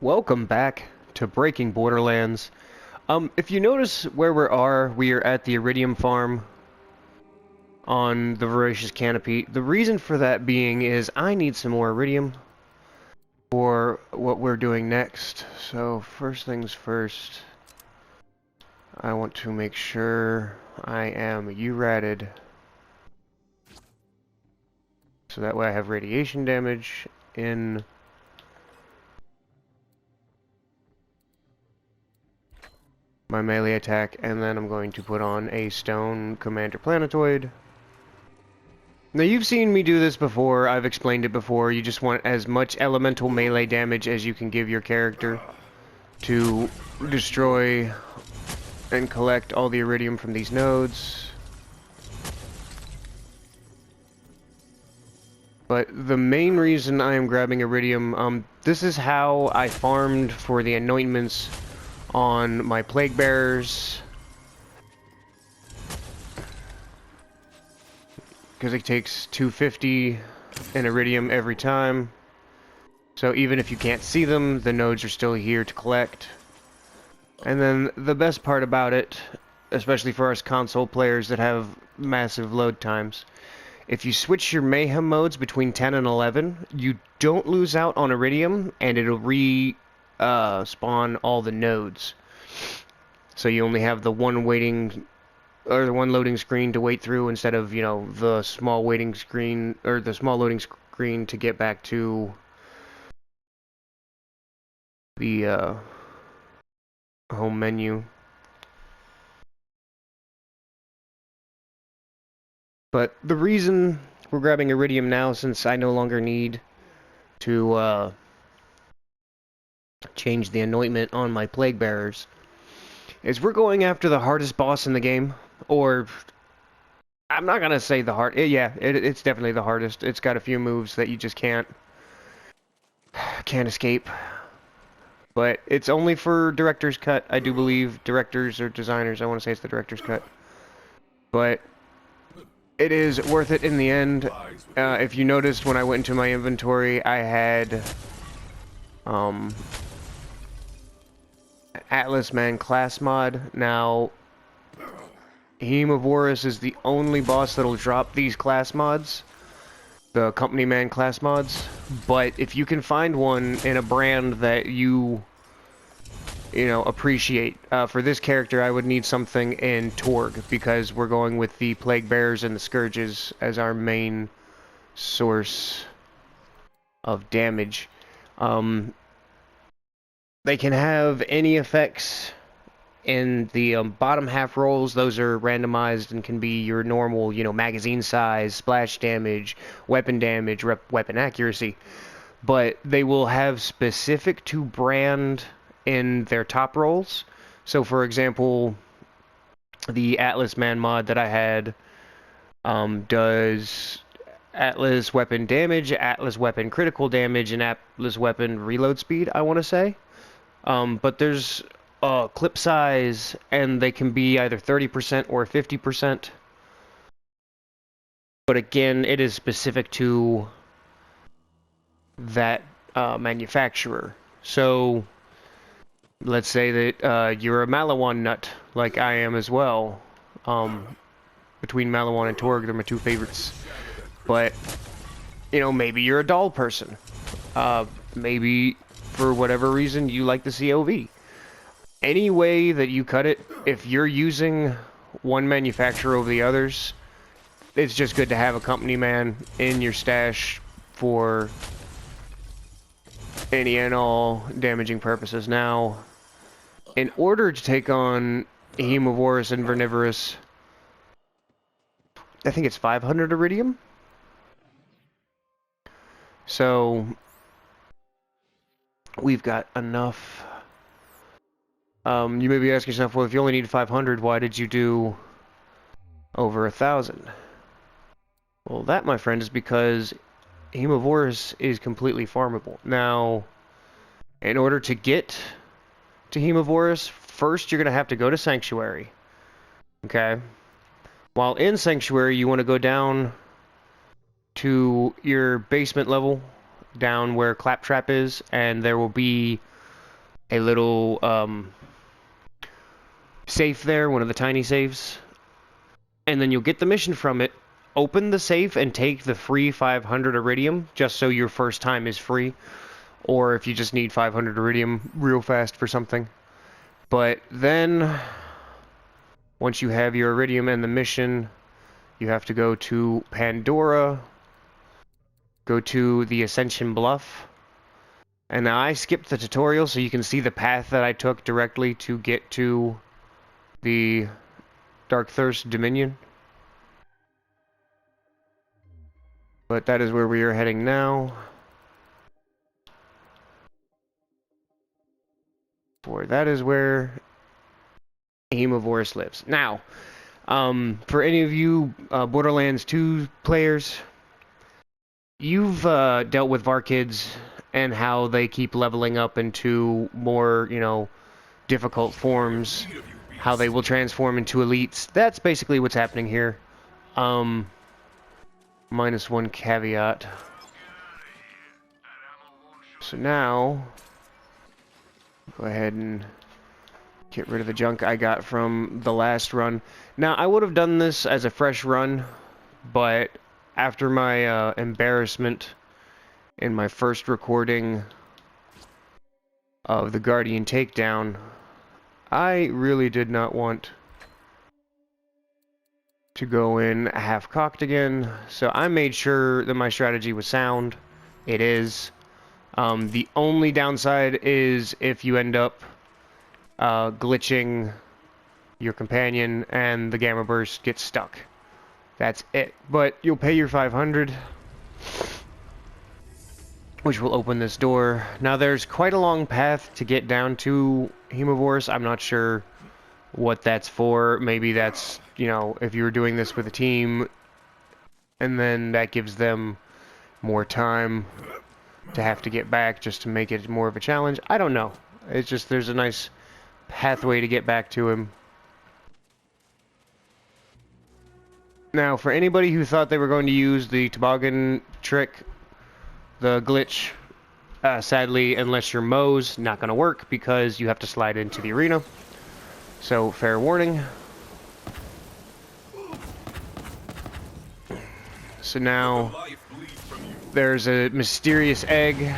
Welcome back to Breaking Borderlands. If you notice where we are at the Iridium farm on the Voracious Canopy. The reason for that being is I need some more Iridium for what we're doing next. So first things first, I want to make sure I am URATted. So that way I have radiation damage in my melee attack, and then I'm going to put on a stone commander planetoid. Now you've seen me do this before, I've explained it before. You just want as much elemental melee damage as you can give your character to destroy and collect all the Iridium from these nodes. But the main reason I am grabbing Iridium, this is how I farmed for the anointments on my plague bearers, because it takes 250 in Iridium every time. So even if you can't see them, the nodes are still here to collect. And then the best part about it, especially for us console players that have massive load times, if you switch your mayhem modes between 10 and 11, you don't lose out on Iridium, and it'll spawn all the nodes. So you only have the one waiting, or the one loading screen to wait through instead of, you know, the small waiting screen, or the small loading screen to get back to the home menu. But the reason we're grabbing Iridium now, since I no longer need to change the anointment on my plague bearers, is we're going after the hardest boss in the game. Or I'm not gonna say the hard. It's definitely the hardest. It's got a few moves that you just can't escape. But it's only for director's cut, I do believe. Directors or designers, I want to say it's the director's cut. But it is worth it in the end. If you noticed when I went into my inventory, I had Atlas Man class mod. Now, Hemovorous is the only boss that'll drop these class mods, the Company Man class mods. But if you can find one in a brand that you know, appreciate, for this character I would need something in Torg, because we're going with the Plague Bearers and the Scourges as our main source of damage. They can have any effects in the bottom half rolls. Those are randomized and can be your normal, you know, magazine size, splash damage, weapon accuracy. But they will have specific to brand in their top rolls. So for example, the Atlas Man mod that I had does Atlas weapon damage, Atlas weapon critical damage, and Atlas weapon reload speed, I want to say. But there's clip size, and they can be either 30% or 50%. But again, it is specific to that manufacturer. So let's say that you're a Malawan nut, like I am as well. Between Malawan and Torg, they're my two favorites. But, you know, maybe you're a doll person. Maybe, for whatever reason, you like the COV. Any way that you cut it, if you're using one manufacturer over the others, it's just good to have a Company Man in your stash for any and all damaging purposes. Now, in order to take on Hemovorous and Vernivorous, I think it's 500 Iridium. So we've got enough. You may be asking yourself, well, if you only need 500, why did you do over 1,000? Well, that, my friend, is because Hemovorous is completely farmable. Now, in order to get to Hemovorous, first you're going to have to go to Sanctuary. Okay? While in Sanctuary, you want to go down to your basement level, down where Claptrap is, and there will be a little safe there, one of the tiny safes. And then you'll get the mission from it. Open the safe and take the free 500 iridium, just so your first time is free. Or if you just need 500 iridium real fast for something. But then, once you have your iridium and the mission, you have to go to Pandora, go to the Ascension Bluff. And now I skipped the tutorial so you can see the path that I took directly to get to the Dark Thirst Dominion. But that is where we are heading now. For that is where Hemovorous lives. Now, for any of you Borderlands 2 players, you've dealt with Varkids and how they keep leveling up into more, you know, difficult forms, how they will transform into elites. That's basically what's happening here. Minus one caveat. So now, go ahead and get rid of the junk I got from the last run. Now, I would have done this as a fresh run, but after my embarrassment in my first recording of the Guardian takedown, I really did not want to go in half-cocked again, so I made sure that my strategy was sound. It is. The only downside is if you end up glitching your companion and the Gamma Burst gets stuck. That's it. But you'll pay your 500, which will open this door. Now there's quite a long path to get down to Hemovorous. I'm not sure what that's for. Maybe that's, you know, if you were doing this with a team, and then that gives them more time to have to get back just to make it more of a challenge. I don't know. It's just there's a nice pathway to get back to him. Now, for anybody who thought they were going to use the Toboggan trick, the glitch, sadly, unless you're Moe's, not going to work because you have to slide into the arena. So, fair warning. So now, there's a mysterious egg,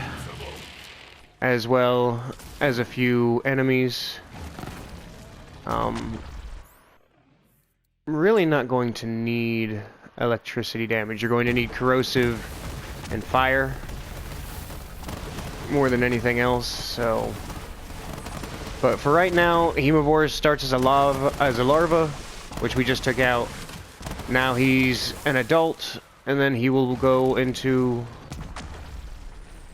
as well as a few enemies. Really not going to need electricity damage. You're going to need corrosive and fire more than anything else, so... But for right now, Hemovorous starts as a larva, which we just took out. Now he's an adult, and then he will go into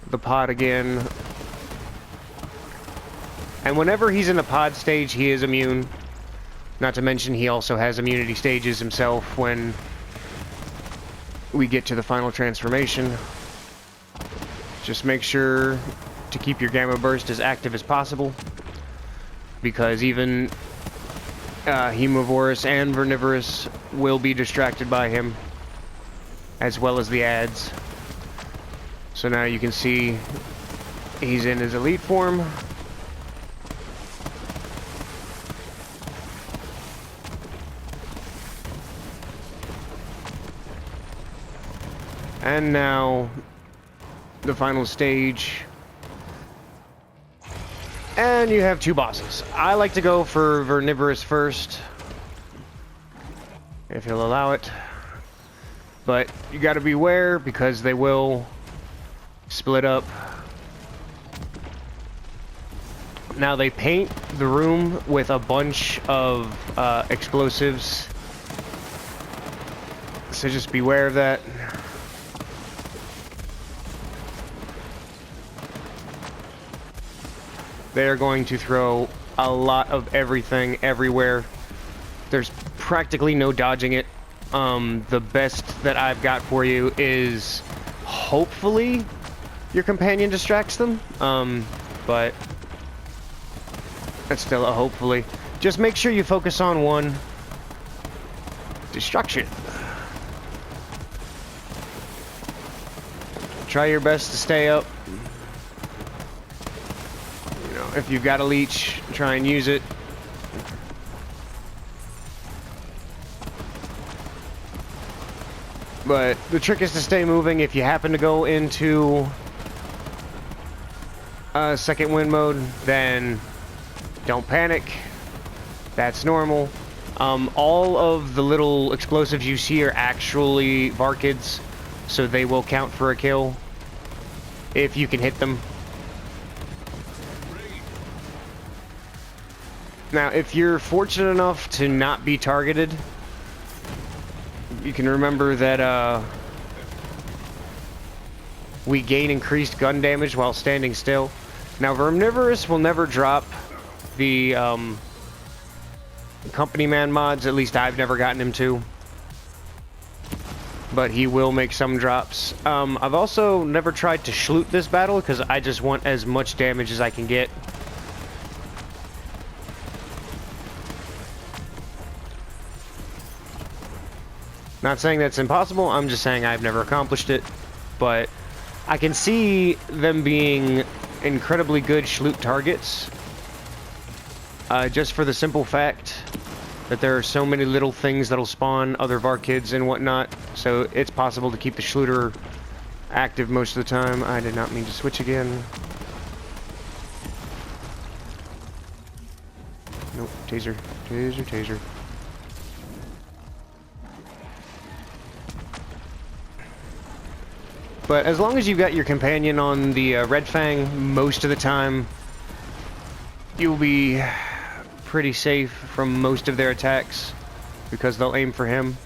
the pod again. And whenever he's in the pod stage, he is immune. Not to mention, he also has immunity stages himself when we get to the final transformation. Just make sure to keep your Gamma Burst as active as possible, because even Hemovorous and Vernivorous will be distracted by him, as well as the ads. So now you can see he's in his elite form. And now, the final stage. And you have two bosses. I like to go for Vernivorous first, if he'll allow it. But you gotta beware, because they will split up. Now they paint the room with a bunch of explosives, so just beware of that. They're going to throw a lot of everything everywhere. There's practically no dodging it. The best that I've got for you is hopefully your companion distracts them. But that's still a hopefully. Just make sure you focus on one. Destruction. Try your best to stay up. You know, if you've got a leech, try and use it. But the trick is to stay moving. If you happen to go into second wind mode, then don't panic. That's normal. All of the little explosives you see are actually Varkids, so they will count for a kill if you can hit them. Now, if you're fortunate enough to not be targeted, you can remember that we gain increased gun damage while standing still. Now, Hemovorous will never drop the company man mods, at least I've never gotten him to. But he will make some drops. I've also never tried to schloot this battle because I just want as much damage as I can get. Not saying that's impossible, I'm just saying I've never accomplished it. But I can see them being incredibly good schloot targets. Just for the simple fact that there are so many little things that'll spawn other Varkids and whatnot, so it's possible to keep the Schluter active most of the time. I did not mean to switch again. Nope, taser, taser, taser. But as long as you've got your companion on the Red Fang, most of the time, you'll be pretty safe from most of their attacks because they'll aim for him.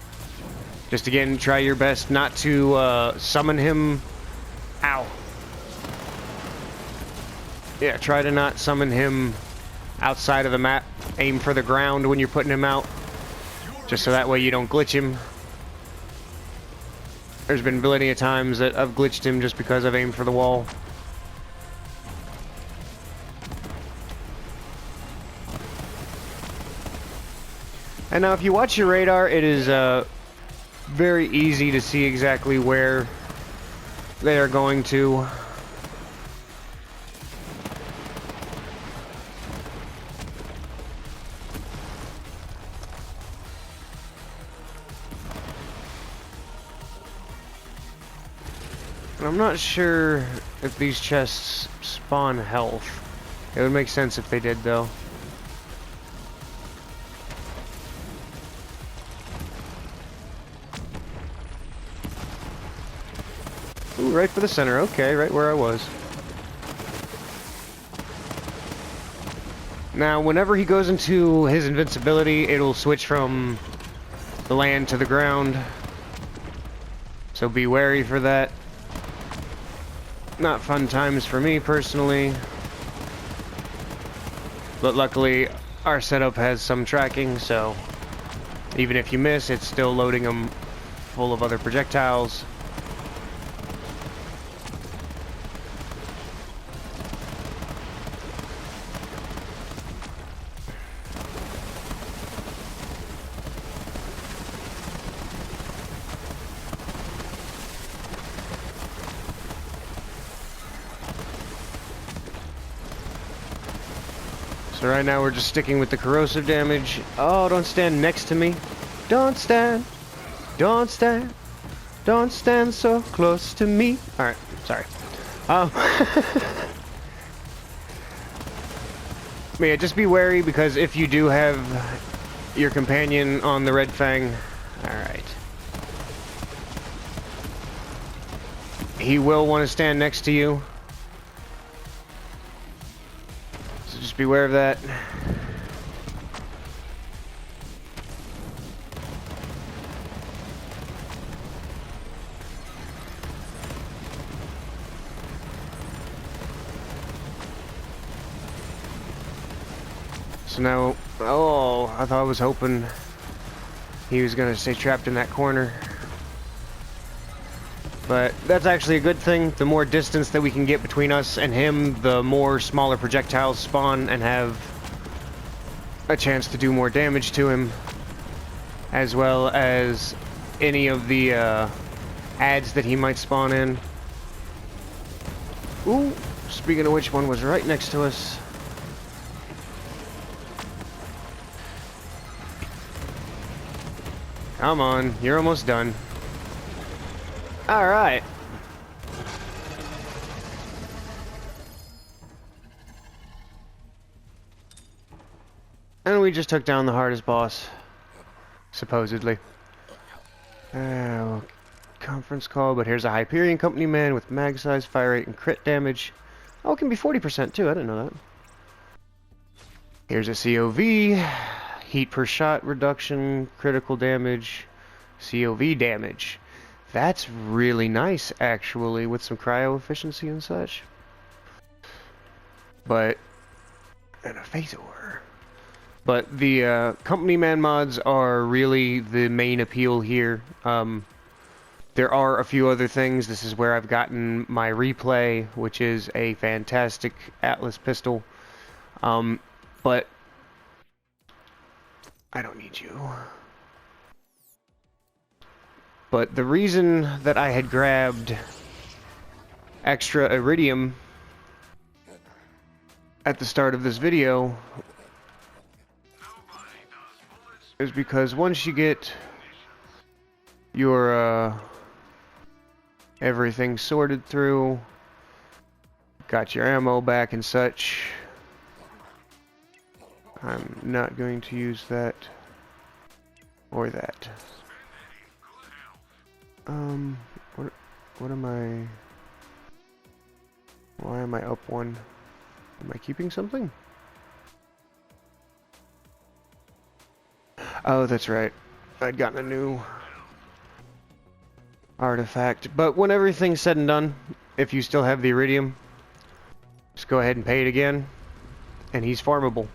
Just again, try your best not to summon him. Ow. Yeah, try to not summon him outside of the map. Aim for the ground when you're putting him out, just so that way you don't glitch him. There's been plenty of times that I've glitched him just because I've aimed for the wall. And now if you watch your radar, it is very easy to see exactly where they are going to. I'm not sure if these chests spawn health. It would make sense if they did, though. Ooh, right for the center. Okay, right where I was. Now, whenever he goes into his invincibility, it'll switch from the land to the ground. So be wary for that. Not fun times for me, personally. But luckily, our setup has some tracking, so even if you miss, it's still loading them full of other projectiles. So right now we're just sticking with the corrosive damage. Oh, don't stand next to me. Don't stand. Don't stand. Don't stand so close to me. Alright, sorry. Yeah, just be wary because if you do have your companion on the Red Fang, alright. He will want to stand next to you. Just beware of that. So now, oh, I thought I was hoping he was gonna stay trapped in that corner. But that's actually a good thing. The more distance that we can get between us and him, the more smaller projectiles spawn and have a chance to do more damage to him, as well as any of the adds that he might spawn in. Ooh, speaking of which, one was right next to us. Come on, you're almost done. Alright. And we just took down the hardest boss. Supposedly. Conference call, but here's a Hyperion company man with mag size, fire rate, and crit damage. Oh, it can be 40% too, I didn't know that. Here's a COV. Heat per shot reduction, critical damage, COV damage. That's really nice, actually, with some cryo efficiency and such. But... and a phasor. But the company man mods are really the main appeal here. There are a few other things. This is where I've gotten my replay, which is a fantastic Atlas pistol. But I don't need you. But the reason that I had grabbed extra Iridium at the start of this video is because once you get your everything sorted through, got your ammo back and such, I'm not going to use that or that. What am I? Why am I up one? Am I keeping something? Oh, that's right. I'd gotten a new artifact. But when everything's said and done, if you still have the Iridium, just go ahead and pay it again, and he's farmable.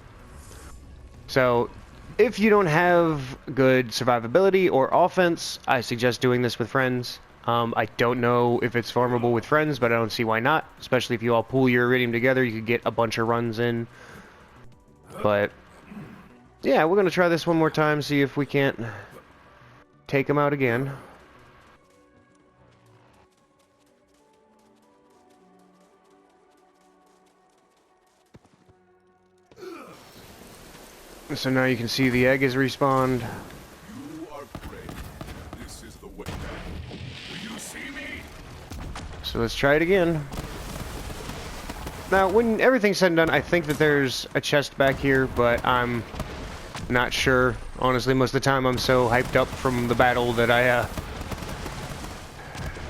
So, if you don't have good survivability or offense, I suggest doing this with friends. I don't know if it's farmable with friends, but I don't see why not. Especially if you all pool your Iridium together, you could get a bunch of runs in. But, yeah, we're going to try this one more time, see if we can't take him out again. So now you can see the egg is respawned. You are brave. This is the way. Do you see me? So let's try it again. Now, when everything's said and done, I think that there's a chest back here, but I'm not sure. Honestly, most of the time I'm so hyped up from the battle that I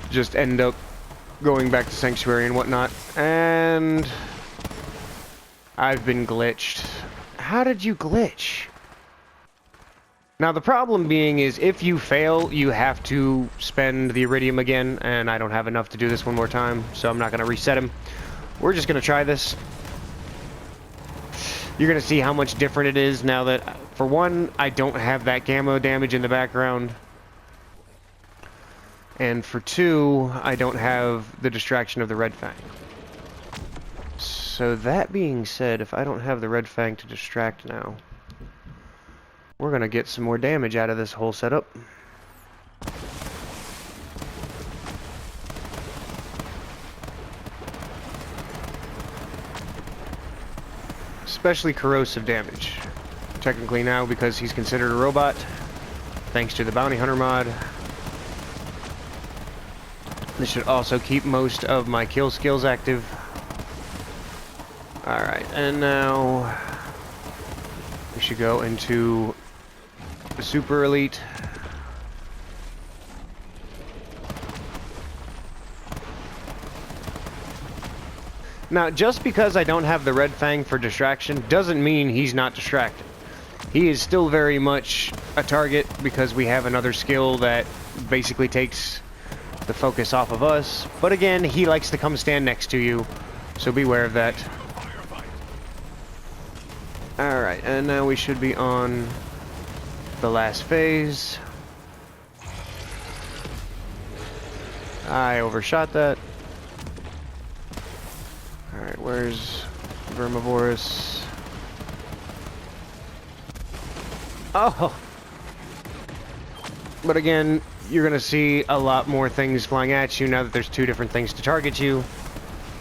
just end up going back to Sanctuary and whatnot. And I've been glitched. How did you glitch? Now the problem being is if you fail, you have to spend the Iridium again, and I don't have enough to do this one more time, so I'm not going to reset him. We're just going to try this. You're going to see how much different it is now that, for one, I don't have that camo damage in the background. And for two, I don't have the distraction of the Red Fang. So that being said, if I don't have the Red Fang to distract now, we're going to get some more damage out of this whole setup. Especially corrosive damage. Technically now, because he's considered a robot, thanks to the Bounty Hunter mod. This should also keep most of my kill skills active. Alright, and now we should go into the Super Elite. Now, just because I don't have the Red Fang for distraction doesn't mean he's not distracted. He is still very much a target because we have another skill that basically takes the focus off of us. But again, he likes to come stand next to you, so beware of that. Alright, and now we should be on the last phase. I overshot that. Alright, where's Hemovorous? Oh! But again, you're gonna see a lot more things flying at you now that there's two different things to target you.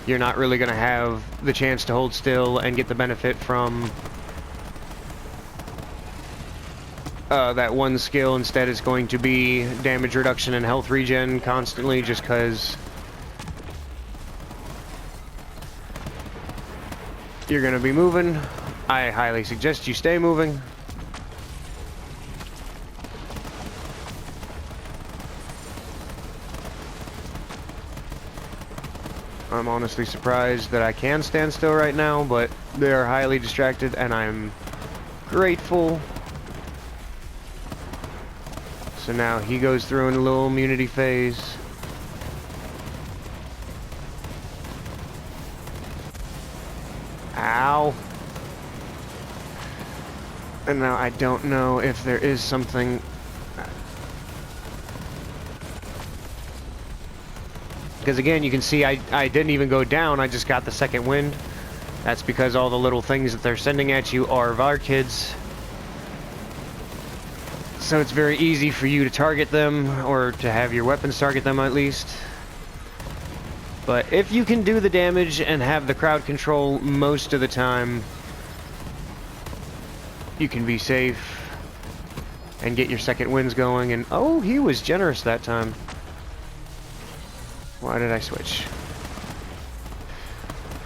You're not really gonna have the chance to hold still and get the benefit from that one skill. Instead, it's going to be damage reduction and health regen constantly, just because you're going to be moving. I highly suggest you stay moving. I'm honestly surprised that I can stand still right now, but they are highly distracted, and I'm grateful. So now he goes through in a little immunity phase. Ow. And now I don't know if there is something... Because again, you can see I didn't even go down, I just got the second wind. That's because all the little things that they're sending at you are VAR kids. So it's very easy for you to target them, or to have your weapons target them at least. But if you can do the damage and have the crowd control most of the time, you can be safe and get your second winds going. And oh, he was generous that time. Why did I switch?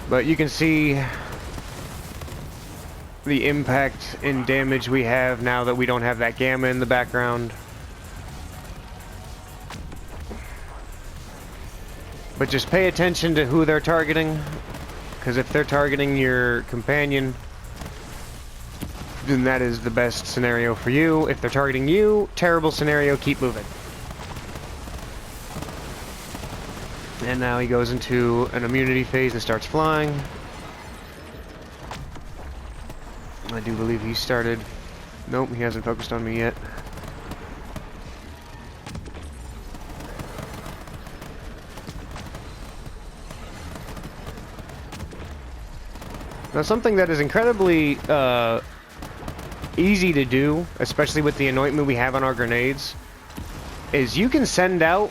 But you can see the impact and damage we have now that we don't have that gamma in the background. But just pay attention to who they're targeting, because if they're targeting your companion, then that is the best scenario for you. If they're targeting you, terrible scenario, keep moving. And now he goes into an immunity phase and starts flying. I do believe he started... Nope, he hasn't focused on me yet. Now, something that is incredibly easy to do, especially with the anointment we have on our grenades, is you can send out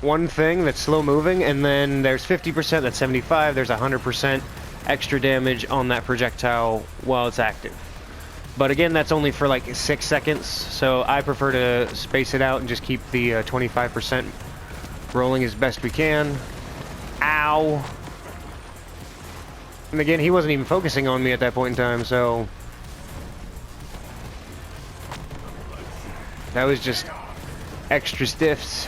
one thing that's slow moving, and then there's 50%, that's 75, there's 100% extra damage on that projectile while it's active. But again, that's only for like 6 seconds, so I prefer to space it out and just keep the 25% rolling as best we can. Ow! And again, he wasn't even focusing on me at that point in time, so... that was just extra stiffs.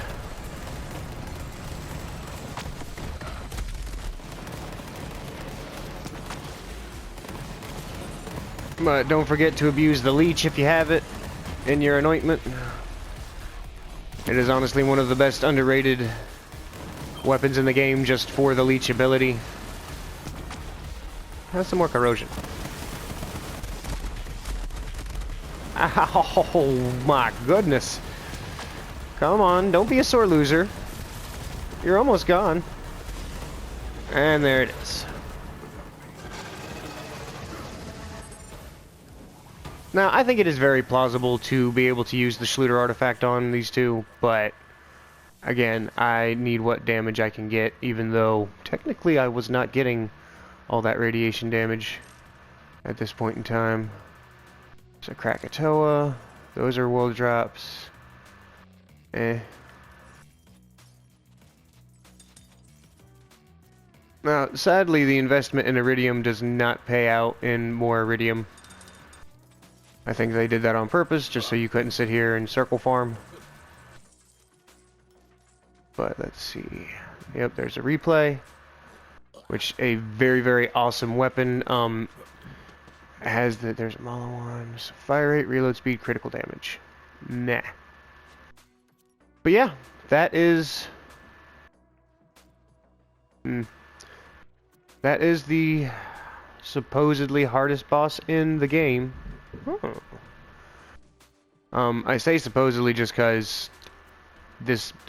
But don't forget to abuse the leech if you have it in your anointment. It is honestly one of the best underrated weapons in the game just for the leech ability. Have some more corrosion. Oh my goodness. Come on, don't be a sore loser. You're almost gone. And there it is. Now, I think it is very plausible to be able to use the Schluter artifact on these two, but again, I need what damage I can get, even though technically I was not getting all that radiation damage at this point in time. So Krakatoa, those are wool drops. Now, sadly, the investment in Iridium does not pay out in more Iridium. I think they did that on purpose, just so you couldn't sit here and circle farm. But let's see. Yep, there's a replay. Which, a very, very awesome weapon. Has the... there's Mala ones. Fire rate, reload speed, critical damage. Nah. But yeah, that is... that is the supposedly hardest boss in the game. I say supposedly just because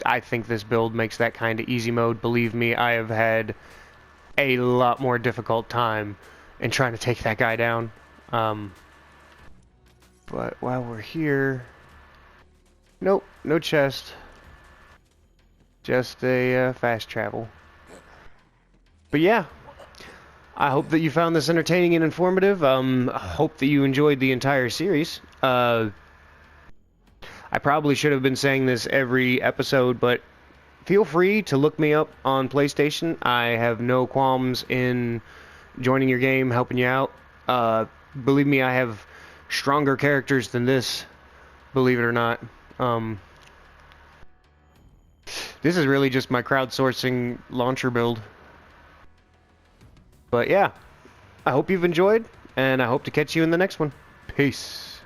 I think this build makes that kind of easy mode. Believe me, I have had a lot more difficult time in trying to take that guy down. But while we're here, nope, no chest, just a fast travel. But yeah, I hope that you found this entertaining and informative. I hope that you enjoyed the entire series. I probably should have been saying this every episode, but feel free to look me up on PlayStation. I have no qualms in joining your game, helping you out. Believe me, I have stronger characters than this, believe it or not. This is really just my crowdsourcing launcher build. But yeah, I hope you've enjoyed, and I hope to catch you in the next one. Peace.